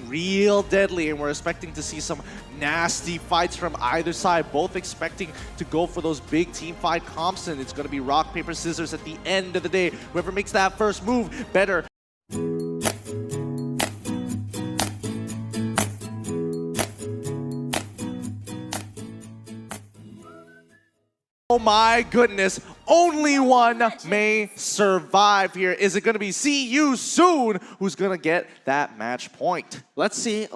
real deadly, and we're expecting to see some nasty fights from either side, both expecting to go for those big team fight comps, and it's going to be rock, paper, scissors at the end of the day. Whoever makes that first move, better. Oh my goodness, only one may survive here. Is it going to be See You Soon who's going to get that match point? Let's see.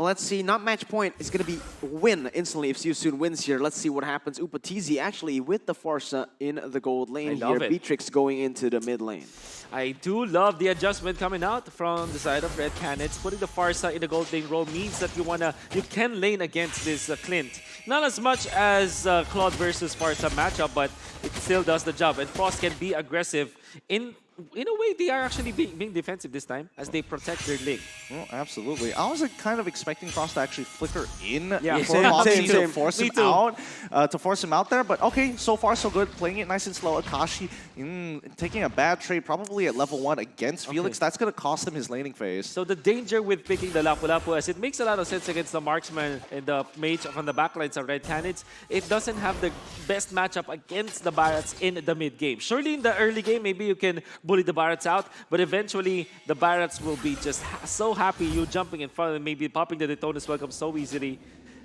Not match point. It's going to be win instantly if See You Soon wins here. Let's see what happens. Upatizi actually with the Farsa in the gold lane here. Beatrix going into the mid lane. I do love the adjustment coming out from the side of Red CANIDS. Putting the Farsa in the gold lane role means that you can lane against this Clint. Not as much as Claude versus Farsa matchup, but it still does the job. And Frost can be aggressive. In a way, they are actually being defensive this time as they protect their lane. Well, absolutely. I was kind of expecting Frost to actually flicker in for Foxy to same. force him out, there. But okay, so far so good. Playing it nice and slow. Akashi taking a bad trade probably at level 1 against Felix. That's going to cost him his laning phase. So the danger with picking the Lapu-Lapu, as it makes a lot of sense against the marksman and the mage from the backlines of Red CANIDS, it doesn't have the best matchup against the Barats in the mid game. Surely in the early game, maybe you can bully the Barats out, but eventually the Barats will be just so happy you jumping in front and maybe popping the Daytona's welcome so easily.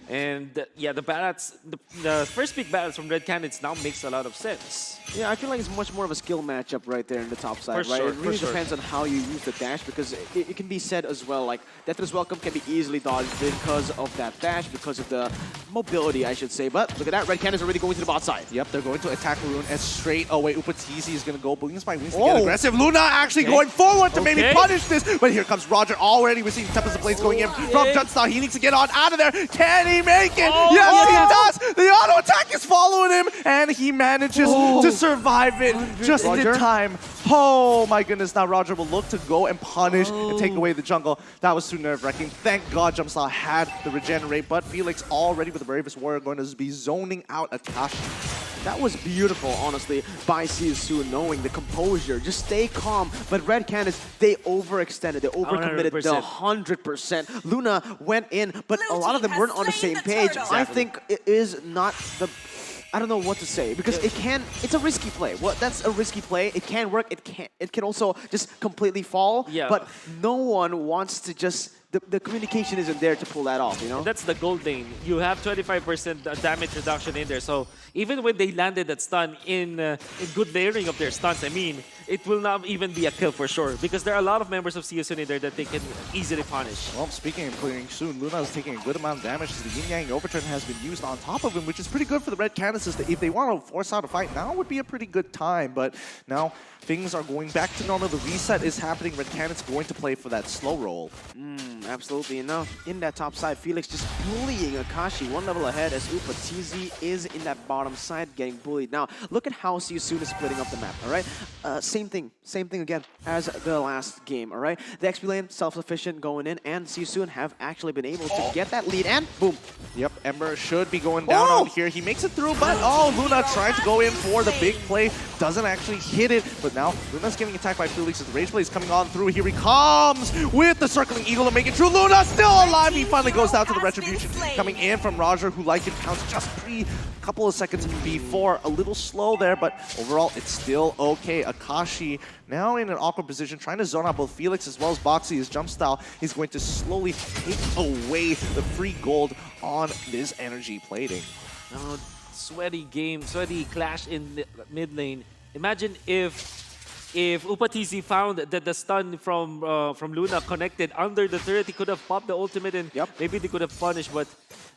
And yeah, the Barats, the first pick Barats from Red CANIDS now makes a lot of sense. Yeah, I feel like it's much more of a skill matchup right there in the top side, For right? sure, It really depends on how you use the dash, because it can be said as well, like, Death's Welcome can be easily dodged because of that dash, because of the mobility, I should say. But look at that, Red CANIDS already going to the bot side. Yep, they're going to attack Rune, and straight away Upatizi is going to go Wings by Wings to get aggressive. Luna actually going forward to maybe punish this, but here comes Roger already. We're seeing Tempest of Blades going in from Junstar. He needs to get on out of there. Can he make it? Yes, he does! The auto attack is following him, and he manages to survive it just in time. Oh my goodness, now Roger will look to go and punish and take away the jungle. That was too nerve-wracking. Thank God Jumpstyle had the regenerate, but Felix already with the Bravest Warrior going to be zoning out Akashi. That was beautiful, honestly, by Sisu, knowing the composure. Just stay calm. But Red CANIDS, they overextended. They overcommitted 100%. Luna went in, but a lot of them weren't on the same page. I think it is not the... I don't know what to say, because it's a risky play. That's a risky play. It can work. It can also just completely fall. Yeah. But no one wants to just... The communication isn't there to pull that off, you know? That's the gold lane. You have 25% damage reduction in there. So even when they landed that stun in good layering of their stuns, I mean, it will not even be a kill for sure, because there are a lot of members of CSN in there that they can easily punish. Well, speaking of clearing soon, Luna is taking a good amount of damage as the Yin Yang Overturn has been used on top of him, which is pretty good for the Red CANIDS. If they want to force out a fight, now would be a pretty good time. But now things are going back to normal. The reset is happening. Red CANIDS going to play for that slow roll. Absolutely. And now in that top side, Felix just bullying Akashi one level ahead as Upatizi is in that bottom side getting bullied. Now, look at how Siusun is splitting up the map, all right? Same thing again as the last game, all right? The XP lane, self-sufficient going in, and Siusun have actually been able to get that lead, and boom. Yep, Ember should be going down on here. He makes it through, but Luna trying to go in for the big play. Doesn't actually hit it, but now Luna's getting attacked by Felix as the Rage Blade is coming on through. Here he comes with the Circling Eagle to make it true. Luna still alive. He finally goes down to the Retribution coming in from Roger, who like it counts just couple of seconds before. A little slow there, but overall it's still okay. Akashi now in an awkward position, trying to zone out both Felix as well as Boxy. His jump style is going to slowly take away the free gold on this energy plating. Sweaty game, sweaty clash in the mid lane. Imagine if Upatizi found that the stun from Luna connected under the turret, he could have popped the ultimate and maybe they could have punished, but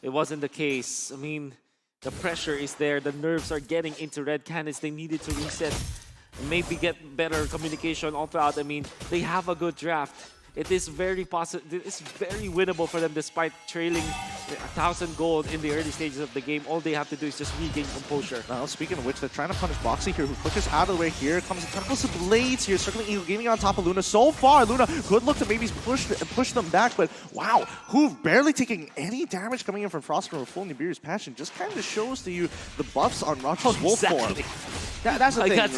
it wasn't the case. I mean, the pressure is there, the nerves are getting into Red CANIDS. They needed to reset, maybe get better communication all throughout. I mean, they have a good draft. It is very possible. It's very winnable for them despite trailing 1,000 gold in the early stages of the game. All they have to do is just regain composure. Now, speaking of which, they're trying to punish Boxy here, who pushes out of the way. Here comes the Tempest of Blades here, Circling Eagle getting on top of Luna. So far, Luna could look to maybe push them back, but wow, who've barely taken any damage coming in from Frost from a full Nibiru's Passion just kind of shows to you the buffs on Roger's Wolf form. That's the thing. Got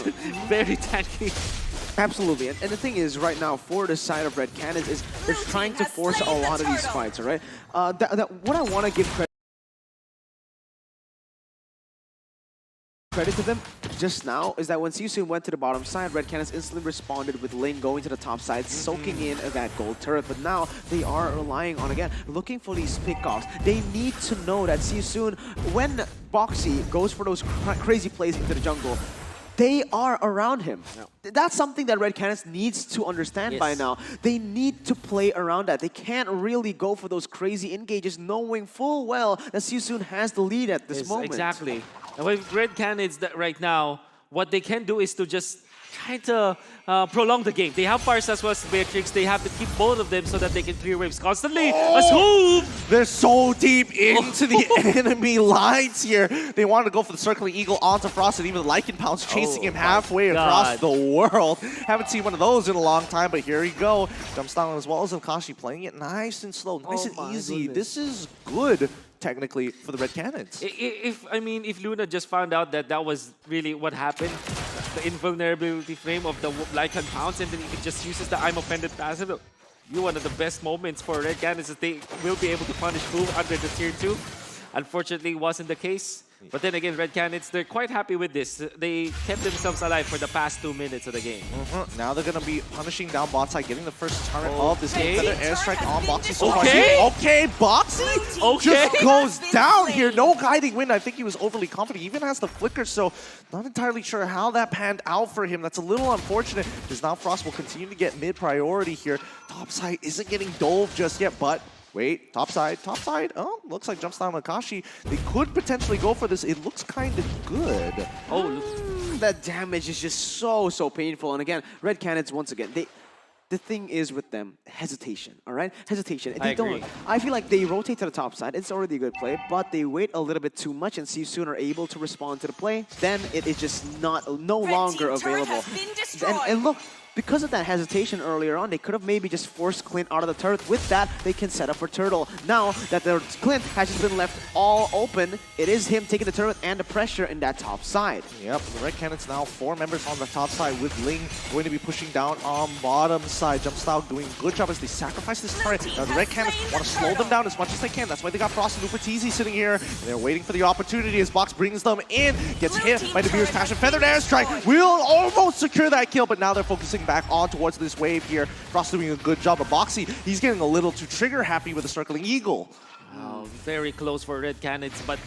very tanky. Absolutely, and the thing is, right now, for the side of Red CANIDS is they're trying to force a lot of these fights, all right? What I want to give credit to them just now is that when Siusun went to the bottom side, Red CANIDS instantly responded with Ling going to the top side, soaking in that gold turret. But now they are relying on, again, looking for these pickoffs. They need to know that Siusun, when Boxy goes for those crazy plays into the jungle, they are around him. No. That's something that Red CANIDS needs to understand by now. They need to play around that. They can't really go for those crazy engages knowing full well that Siusun has the lead at this moment. Exactly. And with Red CANIDS that right now, what they can do is to just try to prolong the game. They have Farsa as well as Beatrix. They have to keep both of them so that they can clear waves constantly. A swoop! They're so deep into the enemy lines here. They wanted to go for the circling eagle onto Frost, and even Lycan Pounce chasing him halfway across the world. Haven't seen one of those in a long time, but here we go. Jumps down as well as Akashi playing it nice and slow, nice and easy. This is good. Technically, for the Red CANIDS. If Luna just found out that that was really what happened, the invulnerability frame of the Lycan Pounce, and then he just uses the I'm offended passive, one of the best moments for Red CANIDS is they will be able to punish Boom under the tier 2. Unfortunately, it wasn't the case. But then again, Red CANIDS, they're quite happy with this. They kept themselves alive for the past 2 minutes of the game. Now they're going to be punishing down bot side, getting the first turret of this game. Feather airstrike on Boxy so far. Okay, Boxy just goes down here. No guiding wind. I think he was overly confident. He even has the flicker, so not entirely sure how that panned out for him. That's a little unfortunate, because now Frost will continue to get mid priority here. Top side isn't getting dove just yet, but wait, top side. Oh, looks like jumps down Akashi. They could potentially go for this. It looks kind of good. That damage is just so painful. And again, Red CANIDS, once again, the thing is with them, hesitation, all right? Hesitation. I agree. I feel like they rotate to the top side. It's already a good play, but they wait a little bit too much, and Siusun are able to respond to the play. Then it is just no longer available. And look, because of that hesitation earlier on, they could have maybe just forced Clint out of the turret. With that, they can set up for Turtle. Now that their Clint has just been left all open, it is him taking the turret and the pressure in that top side. Yep, the Red CANIDS now 4 members on the top side, with Ling going to be pushing down on bottom side. Jumpstyle doing a good job as they sacrifice this turret. Now the Red CANIDS want to slow them down as much as they can. That's why they got Frost and Upatizi sitting here. And they're waiting for the opportunity as Box brings them in. Gets hit by the Beer's Passion. Feathered airstrike will almost secure that kill, but now they're focusing back on towards this wave here. Frost doing a good job. But Boxy, he's getting a little too trigger happy with the circling eagle. Very close for Red CANIDS, but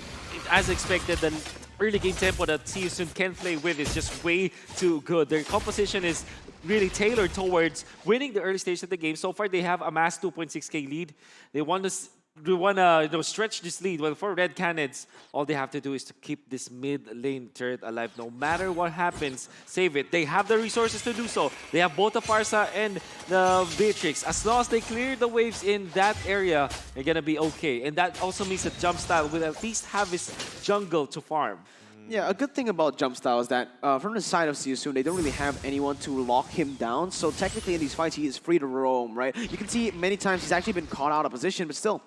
as expected, the early game tempo that Siusun can play with is just way too good. Their composition is really tailored towards winning the early stage of the game. So far, they have amassed 2.6k lead. They want to stretch this lead. Well, for Red CANIDS, all they have to do is to keep this mid lane turret alive. No matter what happens, save it. They have the resources to do so. They have both the Farsa and the Beatrix. As long as they clear the waves in that area, they're going to be okay. And that also means that Jumpstyle will at least have his jungle to farm. Yeah, a good thing about Jumpstyle is that from the side of Siusun, they don't really have anyone to lock him down. So technically in these fights, he is free to roam, right? You can see many times he's actually been caught out of position, but still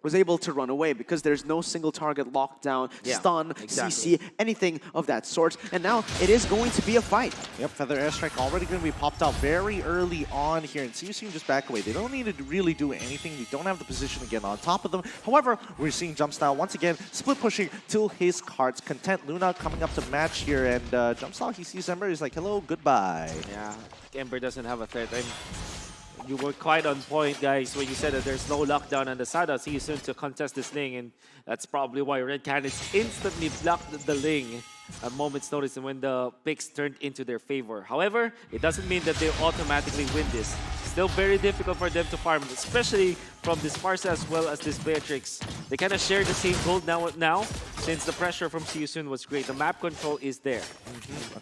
was able to run away because there's no single target lockdown, stun, CC, anything of that sort. And now it is going to be a fight. Yep, Feather Airstrike already going to be popped out very early on here. And Siusun just back away. They don't need to really do anything. They don't have the position to get on top of them. However, we're seeing Jumpstyle once again split pushing till his heart's content. Luna coming up to match here. And Jumpstyle, he sees Ember. He's like, hello, goodbye. Yeah, Ember doesn't have a threat. You were quite on point, guys, when you said that there's no lockdown on the side of Siusun to contest this Ling, and that's probably why Red CANIDS instantly blocked the Ling a moment's notice and when the picks turned into their favor. However, it doesn't mean that they automatically win this. Still very difficult for them to farm, especially from this Farsa as well as this Beatrix. They kind of share the same gold now since the pressure from Siusun was great. The map control is there.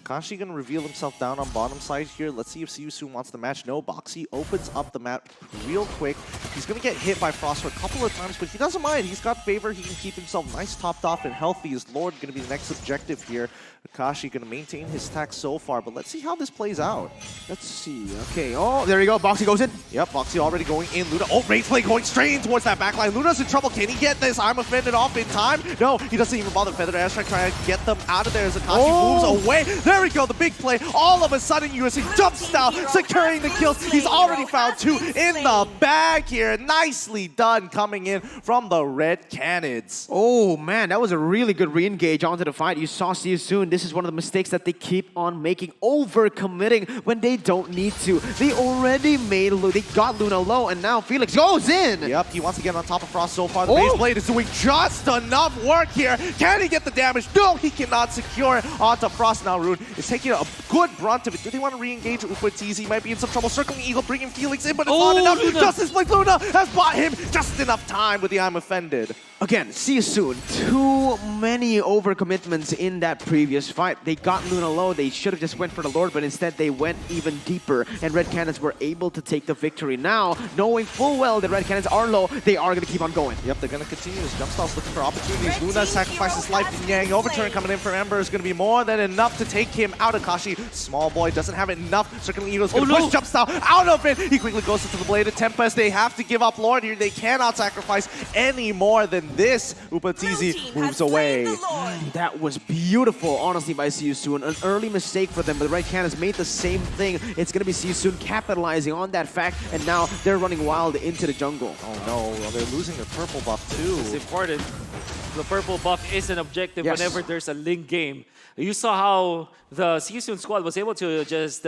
Akashi going to reveal himself down on bottom side here. Let's see if Siusun wants the match. No, Boxy opens up the map real quick. He's going to get hit by Frost for a couple of times, but he doesn't mind. He's got favor. He can keep himself nice, topped off, and healthy. His Lord going to be the next objective here. Akashi going to maintain his stack so far, but let's see how this plays out. Let's see. Okay. Oh, there you go. Boxy goes in. Yep, Boxy already going in. Luna. Oh, Rage Play going going straight in towards that backline. Luna's in trouble. Can he get this I'm offended off in time? No, he doesn't even bother. Feathered Airstrike trying to get them out of there as Akashi moves away. There we go, the big play. All of a sudden, USA jump style, securing the kills. He's already found 2 in the bag here. Nicely done coming in from the red CANIDS. Oh man, that was a really good re-engage onto the fight. You saw See You Soon. This is one of the mistakes that they keep on making, over-committing when they don't need to. They already they got Luna low, and now Felix goes in. Yep, he wants to get on top of Frost so far. The base blade is doing just enough work here. Can he get the damage? No, he cannot secure it onto Frost. Now Rune is taking a good brunt of it. Do they want to re-engage Upatizi? He might be in some trouble. Circling Eagle, bringing Felix in, but it's not enough. Luna. Justice Blade Luna has bought him just enough time with the I'm offended. Again, See You Soon. Too many overcommitments in that previous fight. They got Luna low. They should have just went for the Lord, but instead they went even deeper, and Red CANIDS were able to take the victory. Now, knowing full well that Red CANIDS are low, they are going to keep on going. Yep, they're going to continue this. Jumpstall's looking for opportunities. Luna sacrifices life. Yang overturn coming in for Ember is going to be more than enough to take him out. Akashi, small boy, doesn't have enough. Circling Eagle's going to push Jumpstall out of it. He quickly goes into the Blade of Tempest. They have to give up Lord here. They cannot sacrifice any more than this. Upatizi moves away. That was beautiful, honestly, by See You Soon. An early mistake for them, but the Red CANIDS made the same thing. It's going to be See You Soon capitalizing on that fact, and now they're running wild into the jungle. Oh no, well, they're losing their purple buff too. It's important. The purple buff is an objective whenever there's a link game. You saw how the See You Soon squad was able to just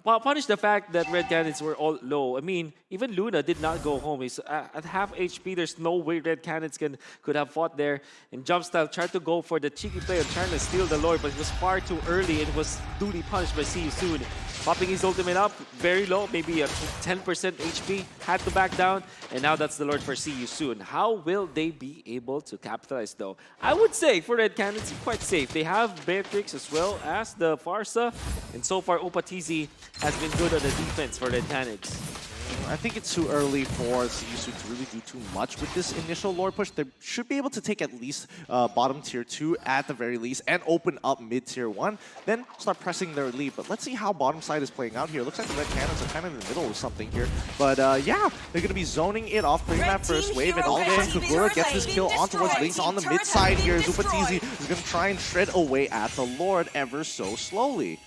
punish the fact that Red CANIDS were all low. I mean, even Luna did not go home. He's at half HP. There's no way Red CANIDS could have fought there. And Jumpstyle tried to go for the cheeky play of trying to steal the Lord, but it was far too early and was duly punished by See You Soon. Popping his ultimate up, very low, maybe a 10% HP, had to back down, and now that's the Lord for See You Soon. How will they be able to capitalize though? I would say for Red CANIDS, quite safe. They have Beatrix as well as the Farsa, and so far Upatizi has been good on the defense for Red CANIDS. I think it's too early for See You Soon to really do too much with this initial Lord push. They should be able to take at least bottom tier 2 at the very least and open up mid tier 1, then start pressing their lead. But let's see how bottom side is playing out here. Looks like the Red CANIDS are kind of in the middle of something here. But yeah, they're going to be zoning it off, bringing that first wave, and all of a sudden Kagura gets this kill on towards Lynx on the mid side here. Upatizi is going to try and shred away at the Lord ever so slowly.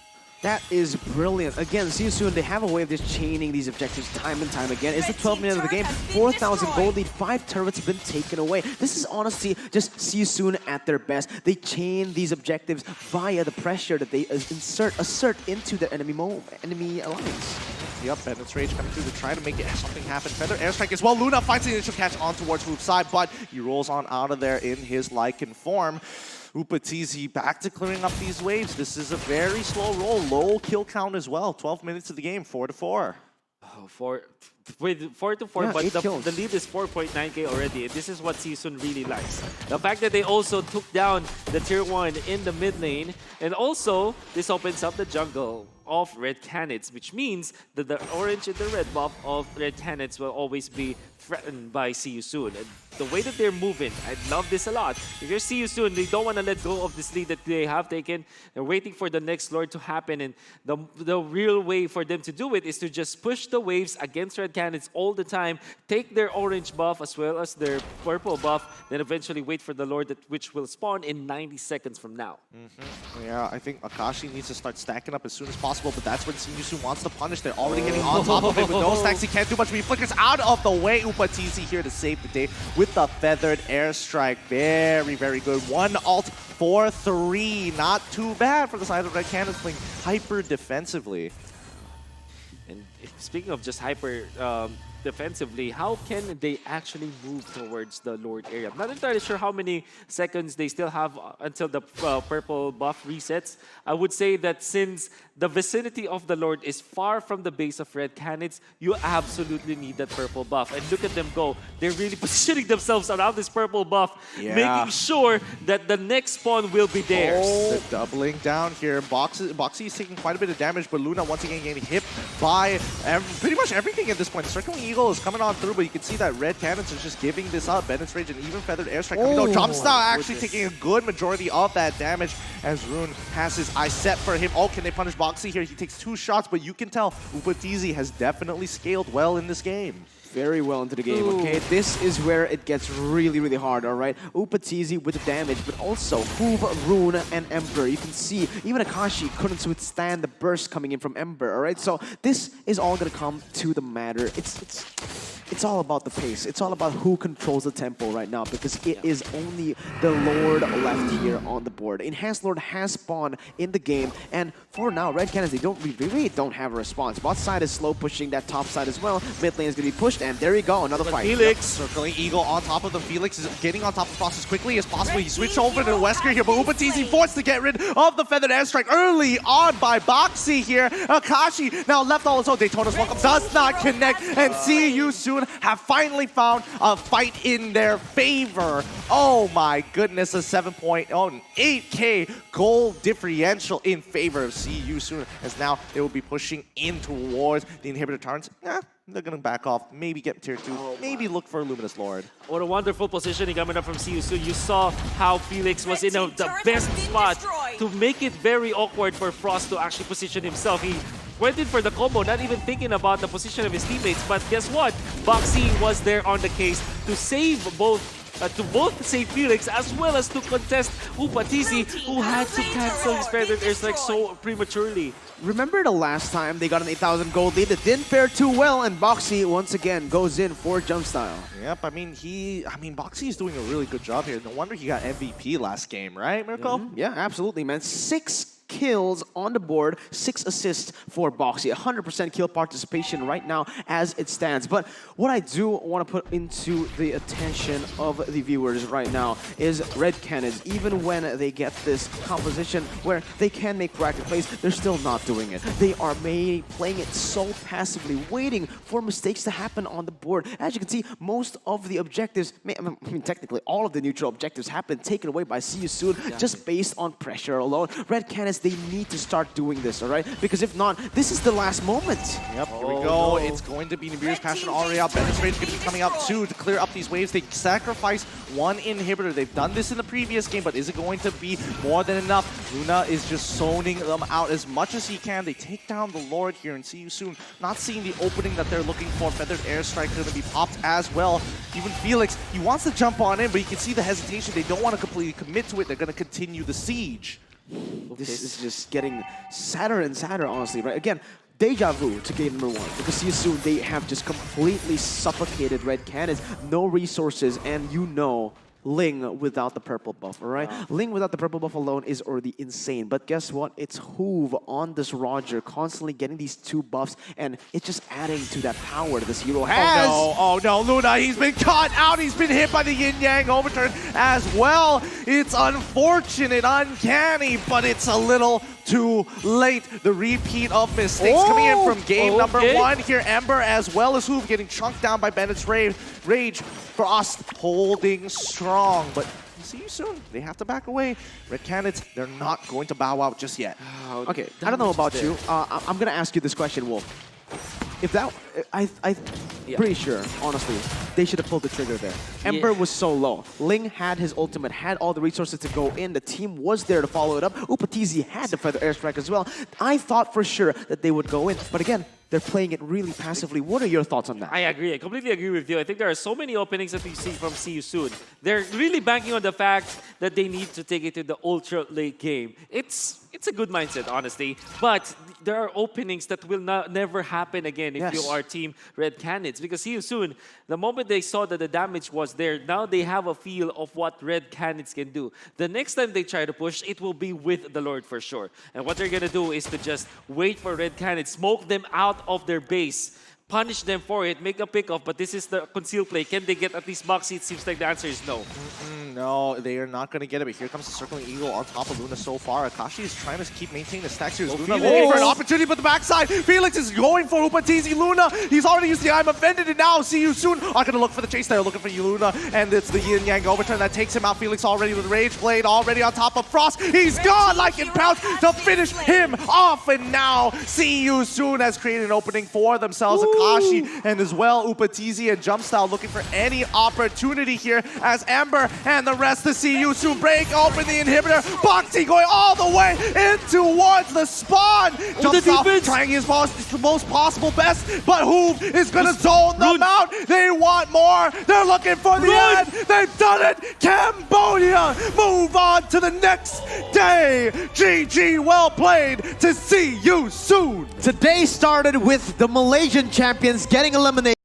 That is brilliant. Again, See You Soon, they have a way of just chaining these objectives time and time again. It's the 12th minute of the game. 4,000 gold lead, 5 turrets have been taken away. This is honestly just See You Soon at their best. They chain these objectives via the pressure that they assert into the enemy alliance. Yep, Bennett's Rage coming through to try to make something happen. Feather Airstrike as well. Luna finds the initial catch on towards Foop's side, but he rolls on out of there in his Lycan form. Upatizi back to clearing up these waves. This is a very slow roll. Low kill count as well. 12 minutes of the game, 4-4. Oh, 4-4, Yeah, but the lead is 4.9k already. This is what See You Soon really likes. The fact that they also took down the tier 1 in the mid lane, and also this opens up the jungle of Red CANIDS, which means that the orange and the red buff of Red CANIDS will always be threatened by See You Soon. And the way that they're moving, I love this a lot. If you're See You Soon, they don't want to let go of this lead that they have taken. They're waiting for the next Lord to happen, and the real way for them to do it is to just push the waves against Red CANIDS all the time, take their orange buff as well as their purple buff, then eventually wait for the Lord which will spawn in 90 seconds from now. Yeah, I think Akashi needs to start stacking up as soon as possible, but that's when See You Soon wants to punish. They're already getting on top of it with no stacks. He can't do much, but he flickers out of the way. Upatizi here to save the day with the Feathered Airstrike. Very, very good. 1 ult for 3. Not too bad for the side of Red CANIDS playing hyper defensively. And speaking of just hyper defensively, how can they actually move towards the Lord area? I'm not entirely sure how many seconds they still have until the purple buff resets. I would say that since the vicinity of the Lord is far from the base of Red CANIDS, you absolutely need that purple buff. And look at them go. They're really positioning themselves around this purple buff, making sure that the next spawn will be theirs. They're doubling down here. Boxy is taking quite a bit of damage, but Luna once again getting hit by pretty much everything at this point. Circling Eagle is coming on through, but you can see that Red CANIDS is just giving this up. Bennett's Rage and even Feathered Airstrike coming down. Jumpstyle actually taking a good majority of that damage as Rune has his eye set for him. Oh, can they punish Boxy here? He takes 2 shots, but you can tell Upatizi has definitely scaled well in this game. very well into the game, okay? This is where it gets really, really hard, all right? Upatizi with the damage, but also Hoove, Rune, and Ember. You can see even Akashi couldn't withstand the burst coming in from Ember, all right? So this is all gonna come to the matter. It's all about the pace. It's all about who controls the tempo right now, because it is only the Lord left here on the board. Enhanced Lord has spawned in the game, and for now, Red Canids, they really don't have a response. Bot side is slow pushing that top side as well. Mid lane is going to be pushed, and there you go, another fight. Felix circling Eagle on top of them. Felix is getting on top of Frost as quickly as possible. He switched over to Wesker here, but Upatizi forced to get rid of the Feathered Airstrike early on by Boxy here. Akashi now left all his own. Daytona's welcome does not connect, and see you soon have finally found a fight in their favor. Oh my goodness, a 7.0 and 8K goal differential in favor of See You Soon, as now they will be pushing in towards the inhibitor turns. They're gonna back off, maybe get tier 2, maybe look for Luminous Lord. What a wonderful positioning coming up from See You Soon. You saw how Felix was in the best spot to make it very awkward for Frost to actually position himself. He went in for the combo, not even thinking about the position of his teammates. But guess what? Boxy was there on the case to save both save Felix as well as to contest Upatizi, who had to cancel his Feathered Airstrike so prematurely. Remember the last time they got an 8,000 gold lead? It didn't fare too well, and Boxy once again goes in for jump style. Yep, I mean Boxy is doing a really good job here. No wonder he got MVP last game, right, Mirko? Yeah, absolutely, man. 6 kills on the board, 6 assists for Boxy. 100% kill participation right now as it stands. But what I do want to put into the attention of the viewers right now is Red Canids. Even when they get this composition where they can make proactive plays, they're still not doing it. They are playing it so passively, waiting for mistakes to happen on the board. As you can see, most of the objectives, I mean technically all of the neutral objectives have been taken away by See You Soon just based on pressure alone. Red Canids, they need to start doing this, all right? Because if not, this is the last moment. Yep, here we go. No. It's going to be Nibiru's Passion already out. Bennet's Rage is going to be coming out too to clear up these waves. They sacrifice one inhibitor. They've done this in the previous game, but is it going to be more than enough? Luna is just zoning them out as much as he can. They take down the Lord here, and See You Soon not seeing the opening that they're looking for. Feathered Airstrike going to be popped as well. Even Felix, he wants to jump on in, but you can see the hesitation. They don't want to completely commit to it. They're going to continue the siege. This is just getting sadder and sadder, honestly, right? Again, deja vu to game number 1, because See You Soon, they have just completely suffocated Red Canids. No resources, and you know Ling without the purple buff, all right? Yeah. Ling without the purple buff alone is already insane. But guess what? It's Hoove on this Roger, constantly getting these 2 buffs, and it's just adding to that power that this hero has. Oh no, Luna, he's been caught out. He's been hit by the yin-yang overturn as well. It's unfortunate, uncanny, but it's a little too late. The repeat of mistakes coming in from game number 1 here. Ember as well as Hoove getting chunked down by Bennett's Rage. Frost holding strong, but See You Soon. They have to back away. Red Canids, they're not going to bow out just yet. Okay, I don't know about you. I'm going to ask you this question, Wolf. If that, I'm pretty sure, honestly, they should have pulled the trigger there. Ember was so low. Ling had his ultimate, had all the resources to go in. The team was there to follow it up. Upatizi had the Feather Airstrike as well. I thought for sure that they would go in, but again, they're playing it really passively. What are your thoughts on that? I agree. I completely agree with you. I think there are so many openings that we see from See You Soon. They're really banking on the fact that they need to take it to the ultra late game. It's a good mindset, honestly. But there are openings that will never happen again if you are Team Red Canids. Because See You Soon, the moment they saw that the damage was there, now they have a feel of what Red Canids can do. The next time they try to push, it will be with the Lord for sure. And what they're going to do is to just wait for Red Canids, smoke them out of their base, punish them for it, make a pick-off, but this is the conceal play. Can they get at least Boxy? It seems like the answer is no. No, they are not going to get it, but here comes the circling eagle on top of Luna so far. Akashi is trying to keep maintaining the stacks here. Luna looking for an opportunity, but the backside, Felix is going for Upatizi. Luna, he's already used the I'm offended, and now See You Soon are going to look for the chase. They're looking for you, Luna, and it's the yin-yang overturn that takes him out. Felix already with Rage Blade, already on top of Frost. He's gone like in pouch to finish him off, and now See You Soon has created an opening for themselves. Takashi, and as well Upatizi and Jumpstyle looking for any opportunity here as Ember and the rest to see you soon break open the inhibitor. Boxy going all the way in towards the spawn. Jumpstyle trying his most possible best, but Hoove is gonna zone them out. They want more. They're looking for the end. They've done it. Cambodia move on to the next day. GG, well played. To see you soon. Today started with the Malaysian champions getting eliminated.